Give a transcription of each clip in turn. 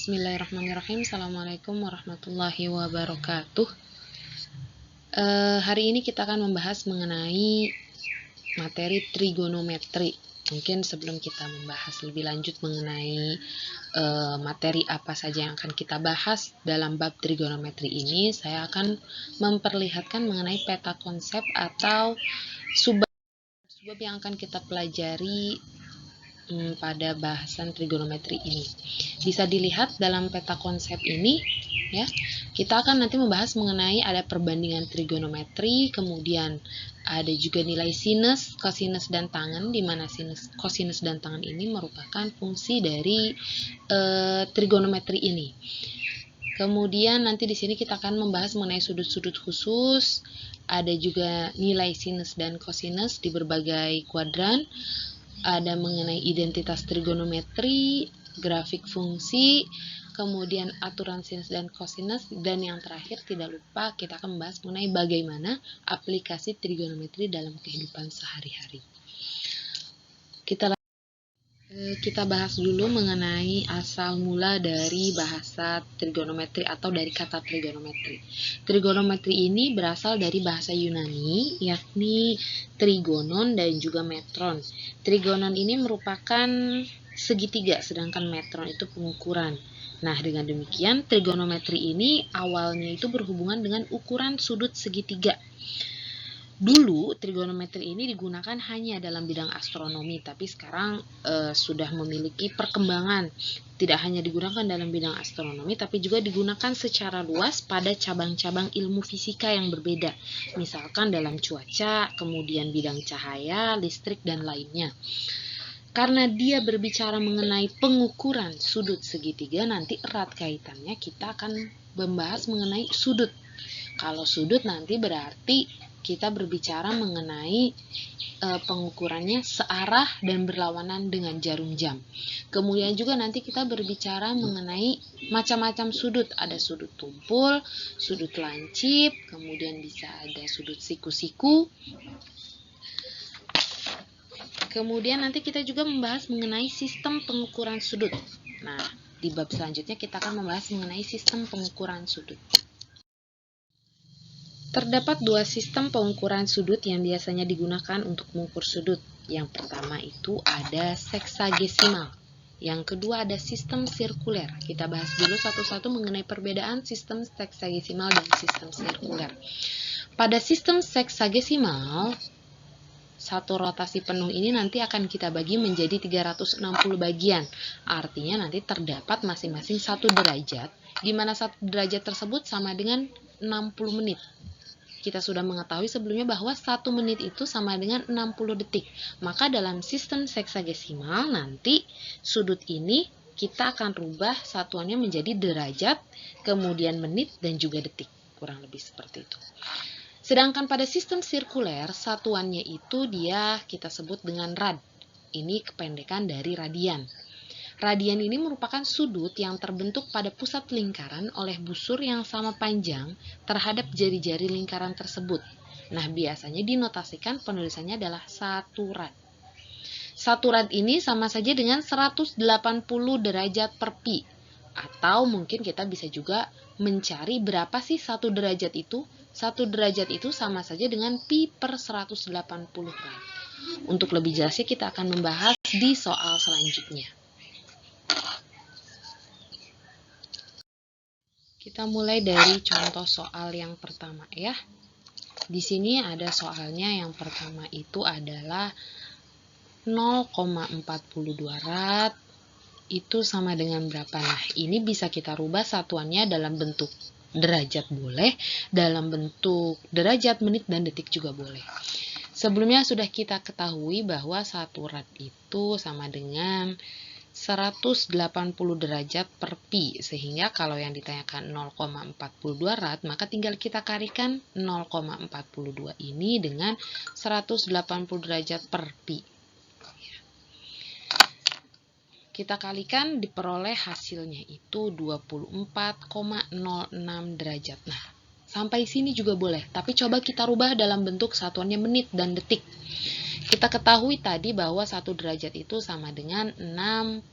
Bismillahirrahmanirrahim. Assalamualaikum warahmatullahi wabarakatuh. Hari ini kita akan membahas mengenai materi trigonometri. Mungkin sebelum kita membahas lebih lanjut mengenai materi apa saja yang akan kita bahas dalam bab trigonometri ini, saya akan memperlihatkan mengenai peta konsep atau subbab yang akan kita pelajari pada bahasan trigonometri ini. Bisa dilihat dalam peta konsep ini, ya. Kita akan nanti membahas mengenai ada perbandingan trigonometri, kemudian ada juga nilai sinus, kosinus, dan tangen, di mana sinus, kosinus, dan tangen ini merupakan fungsi dari trigonometri ini. Kemudian nanti di sini kita akan membahas mengenai sudut-sudut khusus, ada juga nilai sinus dan kosinus di berbagai kuadran, ada mengenai identitas trigonometri, grafik fungsi, kemudian aturan sinus dan kosinus, dan yang terakhir tidak lupa kita akan membahas mengenai bagaimana aplikasi trigonometri dalam kehidupan sehari-hari. Kita bahas dulu mengenai asal mula dari bahasa trigonometri atau dari kata trigonometri. Trigonometri ini berasal dari bahasa Yunani, yakni trigonon dan juga metron. Trigonon ini merupakan segitiga, sedangkan metron itu pengukuran. Nah, dengan demikian trigonometri ini awalnya itu berhubungan dengan ukuran sudut segitiga. Dulu trigonometri ini digunakan hanya dalam bidang astronomi, tapi sekarang sudah memiliki perkembangan. Tidak hanya digunakan dalam bidang astronomi, tapi juga digunakan secara luas pada cabang-cabang ilmu fisika yang berbeda. Misalkan dalam cuaca, kemudian bidang cahaya, listrik, dan lainnya. Karena dia berbicara mengenai pengukuran sudut segitiga, nanti erat kaitannya kita akan membahas mengenai sudut. Kalau sudut nanti berarti kita berbicara mengenai pengukurannya searah dan berlawanan dengan jarum jam. Kemudian juga nanti kita berbicara mengenai macam-macam sudut. Ada sudut tumpul, sudut lancip, kemudian bisa ada sudut siku-siku. Kemudian nanti kita juga membahas mengenai sistem pengukuran sudut. Nah, di bab selanjutnya kita akan membahas mengenai sistem pengukuran sudut. Terdapat dua sistem pengukuran sudut yang biasanya digunakan untuk mengukur sudut. Yang pertama itu ada seksagesimal. Yang kedua ada sistem sirkuler. Kita bahas dulu satu-satu mengenai perbedaan sistem seksagesimal dan sistem sirkuler. Pada sistem seksagesimal, satu rotasi penuh ini nanti akan kita bagi menjadi 360 bagian. Artinya nanti terdapat masing-masing satu derajat, di mana satu derajat tersebut sama dengan 60 menit. Kita sudah mengetahui sebelumnya bahwa 1 menit itu sama dengan 60 detik. Maka dalam sistem seksagesimal nanti sudut ini kita akan rubah satuannya menjadi derajat, kemudian menit, dan juga detik. Kurang lebih seperti itu. Sedangkan pada sistem sirkuler, satuannya itu dia kita sebut dengan rad. Ini kependekan dari radian. Radian ini merupakan sudut yang terbentuk pada pusat lingkaran oleh busur yang sama panjang terhadap jari-jari lingkaran tersebut. Nah, biasanya dinotasikan penulisannya adalah satu rad. Satu rad ini sama saja dengan 180 derajat per pi. Atau mungkin kita bisa juga mencari berapa sih satu derajat itu. Satu derajat itu sama saja dengan pi per 180 rad. Untuk lebih jelasnya kita akan membahas di soal selanjutnya. Kita mulai dari contoh soal yang pertama ya. Di sini ada soalnya yang pertama itu adalah 0,42 rad itu sama dengan berapa? Nah, ini bisa kita rubah satuannya dalam bentuk derajat boleh, dalam bentuk derajat, menit, dan detik juga boleh. Sebelumnya sudah kita ketahui bahwa satu rad itu sama dengan 180 derajat per pi, sehingga kalau yang ditanyakan 0,42 rad, maka tinggal kita kalikan 0,42 ini dengan 180 derajat per pi. Kita kalikan, diperoleh hasilnya itu 24,06 derajat. Nah, sampai sini juga boleh, tapi coba kita rubah dalam bentuk satuannya menit dan detik. Kita ketahui tadi bahwa 1 derajat itu sama dengan 60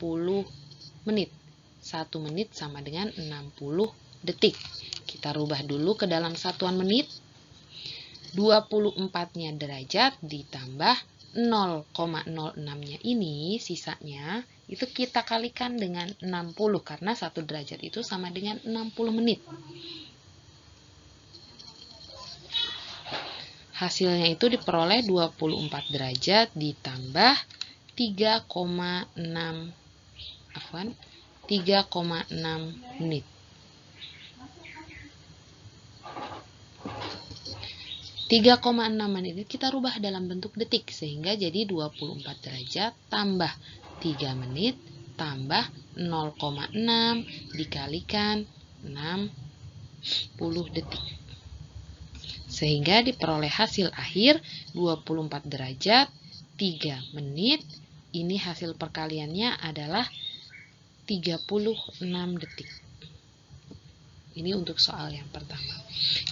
menit. 1 menit sama dengan 60 detik. Kita rubah dulu ke dalam satuan menit. 24-nya derajat ditambah 0,06-nya ini, sisanya itu kita kalikan dengan 60 karena 1 derajat itu sama dengan 60 menit. Hasilnya itu diperoleh 24 derajat ditambah 3,6 menit. 3,6 menit ini kita rubah dalam bentuk detik sehingga jadi 24 derajat tambah 3 menit tambah 0,6 dikalikan 60 detik. Sehingga diperoleh hasil akhir 24 derajat 3 menit. Ini hasil perkaliannya adalah 36 detik. Ini untuk soal yang pertama.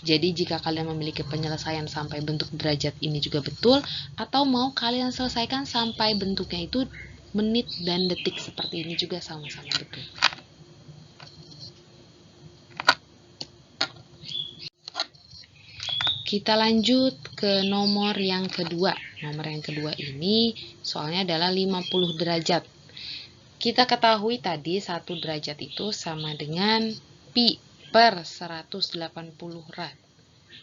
Jadi jika kalian memiliki penyelesaian sampai bentuk derajat ini juga betul, atau mau kalian selesaikan sampai bentuknya itu menit dan detik seperti ini juga sama-sama betul. Kita lanjut ke nomor yang kedua. Nomor yang kedua ini soalnya adalah 50 derajat. Kita ketahui tadi 1 derajat itu sama dengan pi per 180 rad.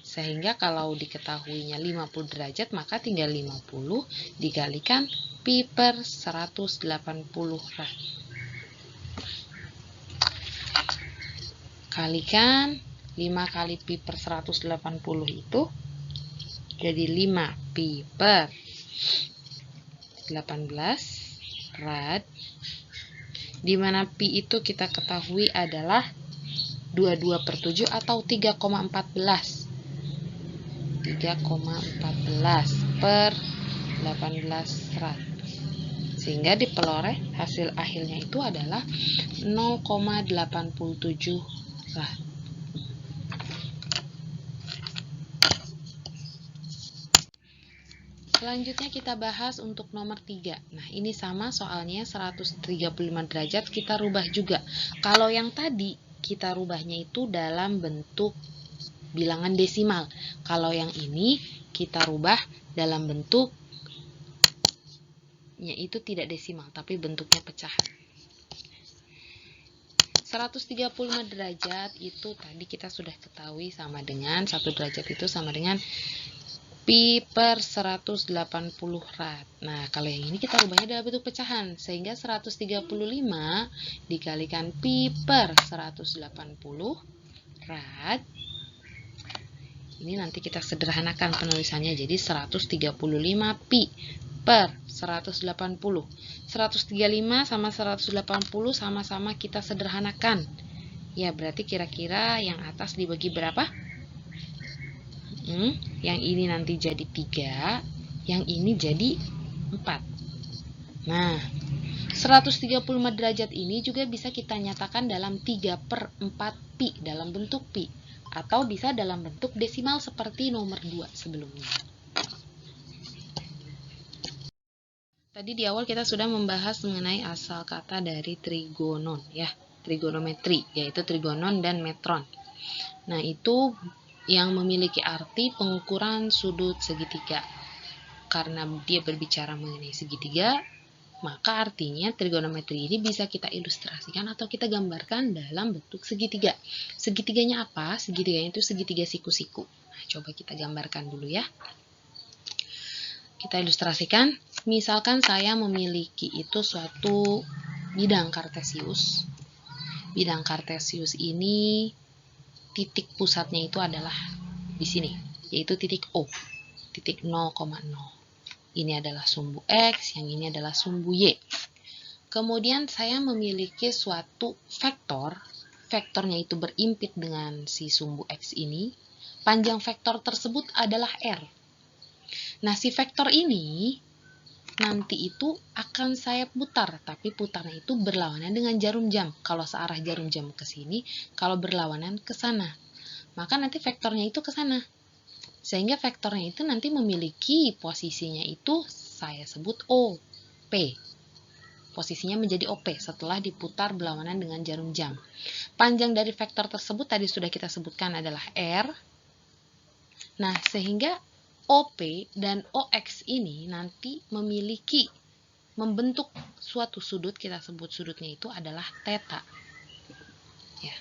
Sehingga kalau diketahuinya 50 derajat, maka tinggal 50 dikalikan pi per 180 rad. Kalikan 5 kali pi per 180 itu jadi 5 pi per 18 rad, di mana pi itu kita ketahui adalah 22 per 7 atau 3,14 per 18 rad. Sehingga diperoleh hasil akhirnya itu adalah 0,87 rad. Selanjutnya kita bahas untuk nomor 3. Nah, ini sama soalnya 135 derajat kita rubah juga. Kalau yang tadi kita rubahnya itu dalam bentuk bilangan desimal. Kalau yang ini kita rubah dalam bentuk yaitu tidak desimal, tapi bentuknya pecahan. 135 derajat itu tadi kita sudah ketahui sama dengan 1 derajat itu sama dengan pi per 180 rad. Nah, kalau yang ini kita rubahnya dalam bentuk pecahan, sehingga 135 dikalikan pi per 180 rad. Ini nanti kita sederhanakan penulisannya jadi 135 pi per 180. 135 sama 180 sama-sama kita sederhanakan. Ya, berarti kira-kira yang atas dibagi berapa? Yang ini nanti jadi 3, yang ini jadi 4. Nah, 135 derajat ini juga bisa kita nyatakan dalam 3 per 4 pi, dalam bentuk pi. Atau bisa dalam bentuk desimal seperti nomor 2 sebelumnya. Tadi di awal kita sudah membahas mengenai asal kata dari trigonon, ya, trigonometri, yaitu trigonon dan metron. Nah, itu yang memiliki arti pengukuran sudut segitiga. Karena dia berbicara mengenai segitiga, maka artinya trigonometri ini bisa kita ilustrasikan atau kita gambarkan dalam bentuk segitiga. Segitiganya apa? Segitiganya itu segitiga siku-siku. Nah, coba kita gambarkan dulu ya. Kita ilustrasikan. Misalkan saya memiliki itu suatu bidang kartesius. Bidang kartesius ini titik pusatnya itu adalah di sini, yaitu titik O, titik 0,0. Ini adalah sumbu X, yang ini adalah sumbu Y. Kemudian saya memiliki suatu vektor, vektornya itu berimpit dengan si sumbu X ini. Panjang vektor tersebut adalah R. Nah, si vektor ini nanti itu akan saya putar, tapi putarnya itu berlawanan dengan jarum jam. Kalau searah jarum jam ke sini, kalau berlawanan ke sana, maka nanti vektornya itu ke sana. Sehingga vektornya itu nanti memiliki posisinya itu saya sebut O, P. Posisinya menjadi OP setelah diputar berlawanan dengan jarum jam. Panjang dari vektor tersebut tadi sudah kita sebutkan adalah R. Nah, sehingga OP dan OX ini nanti membentuk suatu sudut, kita sebut sudutnya itu adalah theta. Ya.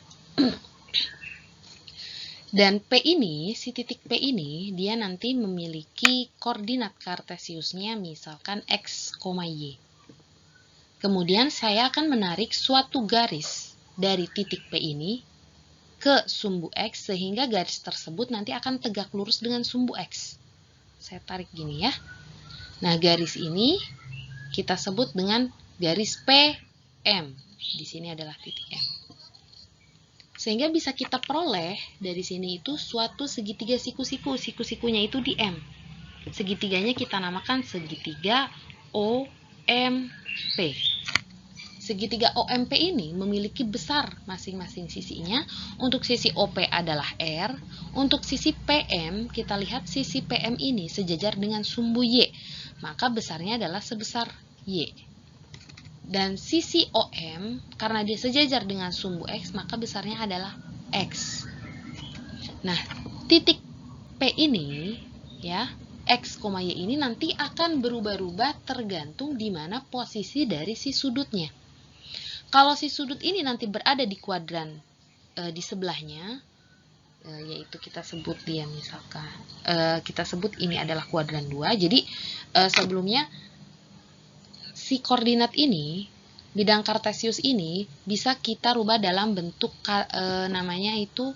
Dan P ini, si titik P ini, dia nanti memiliki koordinat kartesiusnya misalkan X, Y. Kemudian saya akan menarik suatu garis dari titik P ini ke sumbu X, sehingga garis tersebut nanti akan tegak lurus dengan sumbu X. Saya tarik gini ya. Nah, garis ini kita sebut dengan garis PM. Di sini adalah titik M. Sehingga bisa kita peroleh dari sini itu suatu segitiga siku-siku. Siku-sikunya itu di M. Segitiganya kita namakan segitiga OMP. Segitiga OMP ini memiliki besar masing-masing sisinya. Untuk sisi OP adalah R. Untuk sisi PM, kita lihat sisi PM ini sejajar dengan sumbu Y. Maka besarnya adalah sebesar Y. Dan sisi OM, karena dia sejajar dengan sumbu X, maka besarnya adalah X. Nah, titik P ini, ya, X, Y ini nanti akan berubah-ubah tergantung di mana posisi dari si sudutnya. Kalau si sudut ini nanti berada di kuadran di sebelahnya, yaitu kita sebut dia misalkan, kita sebut ini adalah kuadran 2. Jadi sebelumnya si koordinat ini, bidang kartesius ini bisa kita rubah dalam bentuk namanya itu,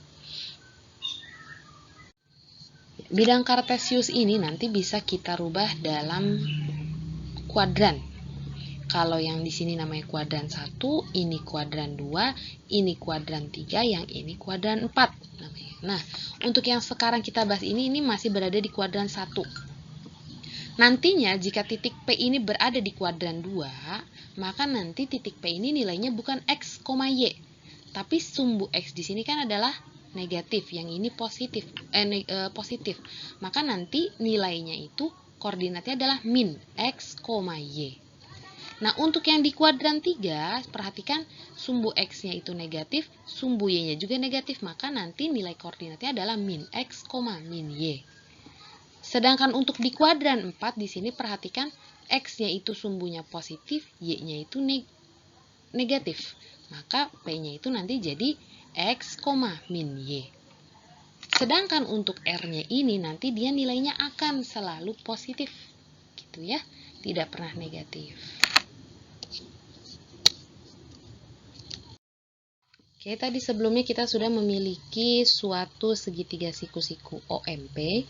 bidang kartesius ini nanti bisa kita rubah dalam kuadran. Kalau yang di sini namanya kuadran 1, ini kuadran 2, ini kuadran 3, yang ini kuadran 4 namanya. Nah, untuk yang sekarang kita bahas ini masih berada di kuadran 1. Nantinya jika titik P ini berada di kuadran 2, maka nanti titik P ini nilainya bukan X, Y. Tapi sumbu X di sini kan adalah negatif, yang ini positif. Positif. Maka nanti nilainya itu koordinatnya adalah min X, Y. Nah, untuk yang di kuadran 3, perhatikan sumbu X-nya itu negatif, sumbu Y-nya juga negatif, maka nanti nilai koordinatnya adalah min X, min Y. Sedangkan untuk di kuadran 4, di sini perhatikan X-nya itu sumbunya positif, Y-nya itu negatif. Maka P-nya itu nanti jadi X, min Y. Sedangkan untuk R-nya ini nanti dia nilainya akan selalu positif. Gitu ya, tidak pernah negatif. Oke, tadi sebelumnya kita sudah memiliki suatu segitiga siku-siku OMP,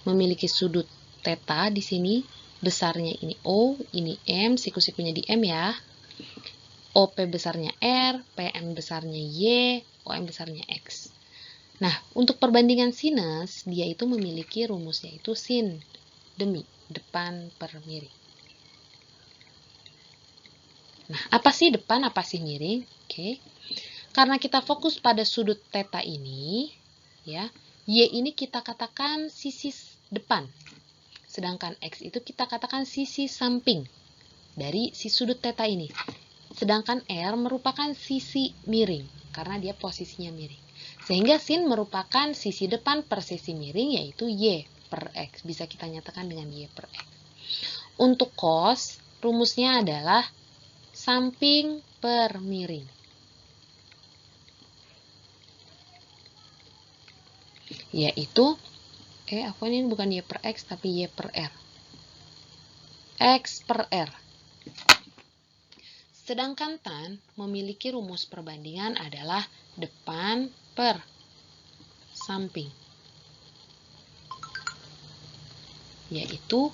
memiliki sudut theta di sini, besarnya ini O, ini M, siku-sikunya di M ya. OP besarnya R, PM besarnya Y, OM besarnya X. Nah, untuk perbandingan sinus, dia itu memiliki rumus, yaitu sin demi depan per miring. Nah, apa sih depan, apa sih miring? Oke. Karena kita fokus pada sudut theta ini, ya, Y ini kita katakan sisi depan. Sedangkan X itu kita katakan sisi samping dari si sudut theta ini. Sedangkan R merupakan sisi miring, karena dia posisinya miring. Sehingga sin merupakan sisi depan per sisi miring, yaitu Y per X. Bisa kita nyatakan dengan Y per X. Untuk cos, rumusnya adalah samping per miring. Yaitu, aku ini bukan Y per X, tapi Y per R. X per R. Sedangkan tan memiliki rumus perbandingan adalah depan per samping. Yaitu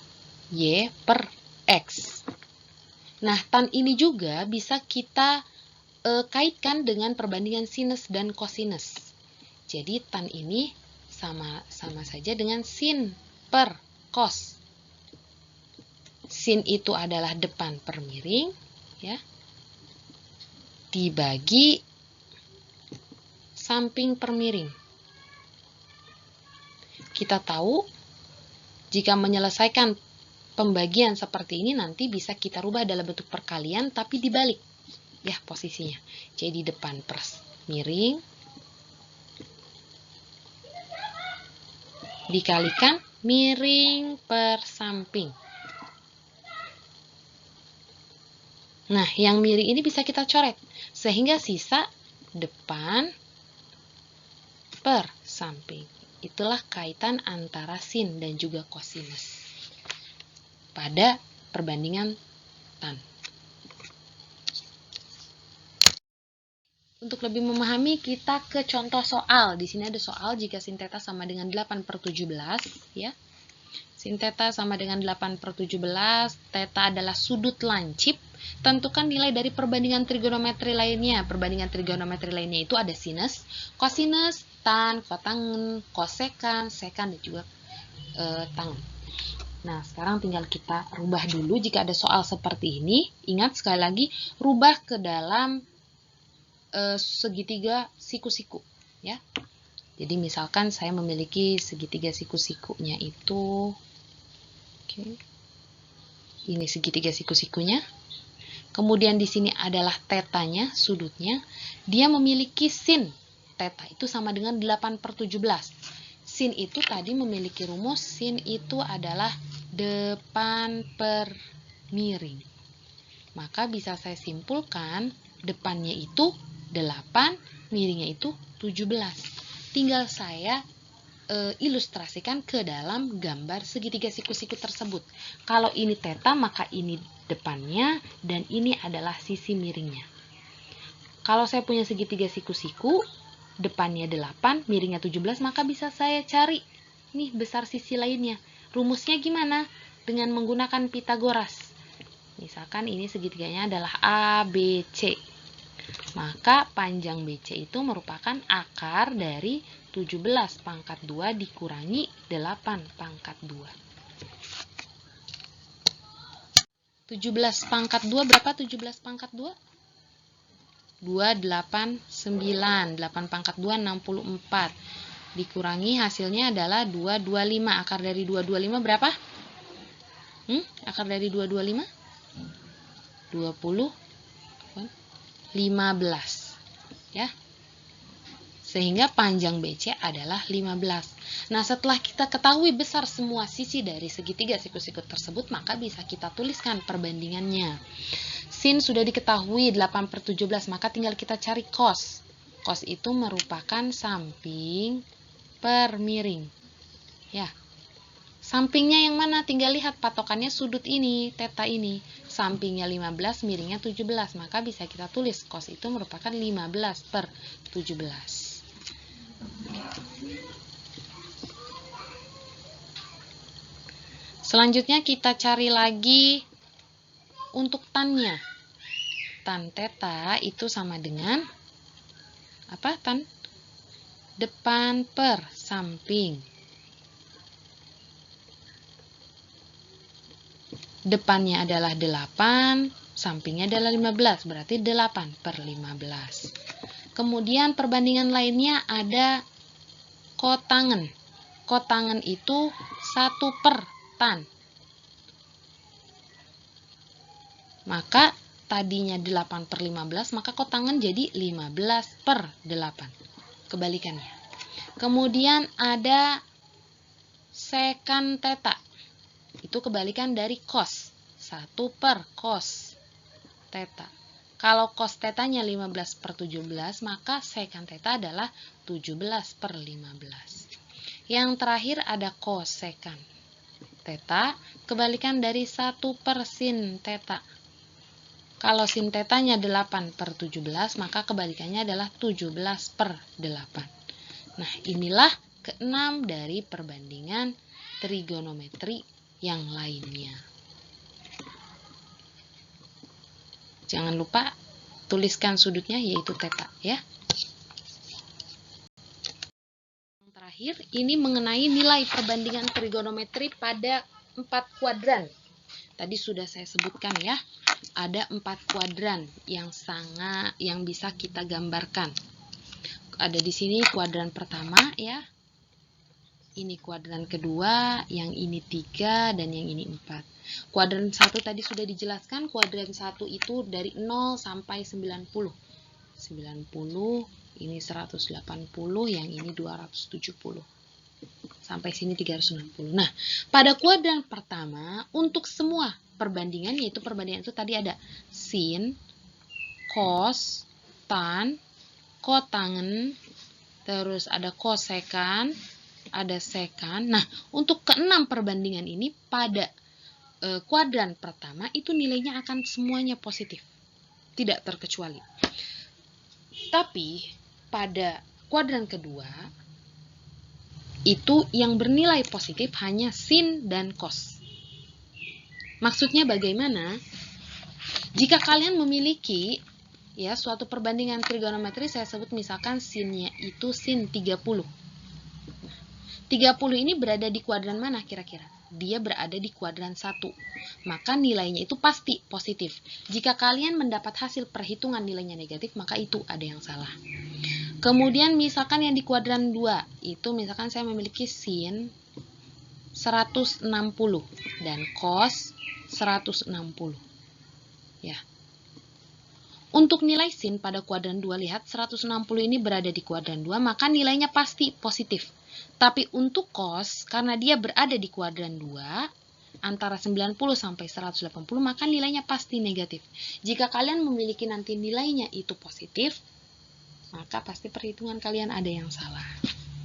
Y per X. Nah, tan ini juga bisa kita kaitkan dengan perbandingan sinus dan kosinus. Jadi, tan ini sama saja dengan sin per cos. Sin itu adalah depan per miring, ya, dibagi samping per miring. Kita tahu jika menyelesaikan pembagian seperti ini nanti bisa kita rubah dalam bentuk perkalian tapi dibalik ya posisinya. Jadi depan per miring dikalikan miring per samping. Nah, yang miring ini bisa kita coret sehingga sisa depan per samping. Itulah kaitan antara sin dan juga kosinus pada perbandingan tan. Untuk lebih memahami, kita ke contoh soal. Di sini ada soal jika sin theta sama dengan 8/17, ya. Sin theta sama dengan 8/17, theta adalah sudut lancip. Tentukan nilai dari perbandingan trigonometri lainnya. Perbandingan trigonometri lainnya itu ada sinus, kosinus, tan, kotangen, kosekan, sekan, dan juga tangen. Nah, sekarang tinggal kita rubah dulu jika ada soal seperti ini. Ingat sekali lagi, rubah ke dalam segitiga siku-siku, ya. Jadi misalkan saya memiliki segitiga siku-sikunya itu, oke. Ini segitiga siku-sikunya. Kemudian di sini adalah tetanya, sudutnya. Dia memiliki sin. Theta itu sama dengan 8/17. Sin itu tadi memiliki rumus, sin itu adalah depan per miring. Maka bisa saya simpulkan, depannya itu 8, miringnya itu 17. Tinggal saya ilustrasikan ke dalam gambar segitiga siku-siku tersebut. Kalau ini theta, maka ini depannya, dan ini adalah sisi miringnya. Kalau saya punya segitiga siku-siku, depannya 8, miringnya 17, maka bisa saya cari nih besar sisi lainnya. Rumusnya gimana? Dengan menggunakan Pitagoras. Misalkan ini segitiganya adalah ABC. Maka panjang BC itu merupakan akar dari 17/2 dikurangi 8/2. 17/2 berapa? 17/2? 289. 8/2 64. Dikurangi hasilnya adalah 225. Akar dari 225 berapa? Akar dari 225? 15. Ya. Sehingga panjang BC adalah 15. Nah, setelah kita ketahui besar semua sisi dari segitiga siku-siku tersebut, maka bisa kita tuliskan perbandingannya. Sin sudah diketahui 8/17, maka tinggal kita cari cos. Cos itu merupakan samping per miring. Ya. Sampingnya yang mana? Tinggal lihat patokannya sudut ini, theta ini. Sampingnya 15, miringnya 17. Maka bisa kita tulis cos itu merupakan 15/17. Selanjutnya kita cari lagi untuk tannya. Tan theta itu sama dengan apa? Tan depan per samping. Depannya adalah 8, sampingnya adalah 15, berarti 8/15. Kemudian perbandingan lainnya ada kotangen. Kotangen itu 1 per tan. Maka tadinya 8/15, maka kotangen jadi 15/8. Kebalikannya. Kemudian ada sekan theta. Itu kebalikan dari cos. 1 per cos theta. Kalau cos tetanya 15/17, maka sekan theta adalah 17/15. Yang terakhir ada kosekan theta, kebalikan dari 1 per sin theta. Kalau sin tetanya 8/17, maka kebalikannya adalah 17/8. Nah, inilah keenam dari perbandingan trigonometri yang lainnya. Jangan lupa tuliskan sudutnya, yaitu theta, ya. Yang terakhir, ini mengenai nilai perbandingan trigonometri pada 4 kuadran. Tadi sudah saya sebutkan, ya. Ada 4 kuadran yang bisa kita gambarkan. Ada di sini kuadran pertama, ya. ini kuadran kedua, yang ini 3, dan yang ini 4. Kuadran 1 tadi sudah dijelaskan, kuadran 1 itu dari 0 sampai 90. 90, ini 180, yang ini 270. Sampai sini 360. Nah, pada kuadran pertama, untuk semua perbandingan, yaitu perbandingan itu tadi ada sin, cos, tan, kotangen, terus ada kosekan, ada sekan. Nah, untuk keenam perbandingan ini pada kuadran pertama itu nilainya akan semuanya positif, tidak terkecuali. Tapi pada kuadran kedua itu yang bernilai positif hanya sin dan cos. Maksudnya bagaimana? Jika kalian memiliki suatu perbandingan trigonometri, saya sebut misalkan sinnya itu sin 30. 30 ini berada di kuadran mana kira-kira? Dia berada di kuadran 1. Maka nilainya itu pasti positif. Jika kalian mendapat hasil perhitungan nilainya negatif, maka itu ada yang salah. Kemudian misalkan yang di kuadran 2, itu misalkan saya memiliki sin 160 dan cos 160. Ya. Untuk nilai sin pada kuadran 2, lihat 160 ini berada di kuadran 2, maka nilainya pasti positif. Tapi untuk cos, karena dia berada di kuadran 2, antara 90 sampai 180, maka nilainya pasti negatif. Jika kalian memiliki nanti nilainya itu positif, maka pasti perhitungan kalian ada yang salah.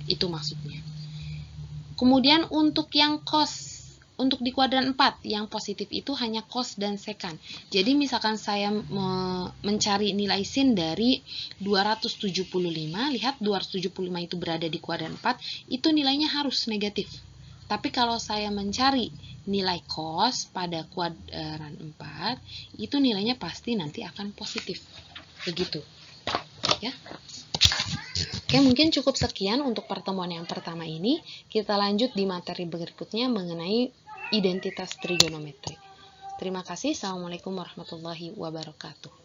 Itu maksudnya. Kemudian untuk yang cos, untuk di kuadran 4, yang positif itu hanya cos dan sekan. Jadi misalkan saya mencari nilai sin dari 275, lihat 275 itu berada di kuadran 4, itu nilainya harus negatif. Tapi kalau saya mencari nilai cos pada kuadran 4, itu nilainya pasti nanti akan positif. Begitu. Ya. Oke, mungkin cukup sekian untuk pertemuan yang pertama ini. Kita lanjut di materi berikutnya mengenai identitas trigonometri. Terima kasih. Assalamualaikum warahmatullahi wabarakatuh.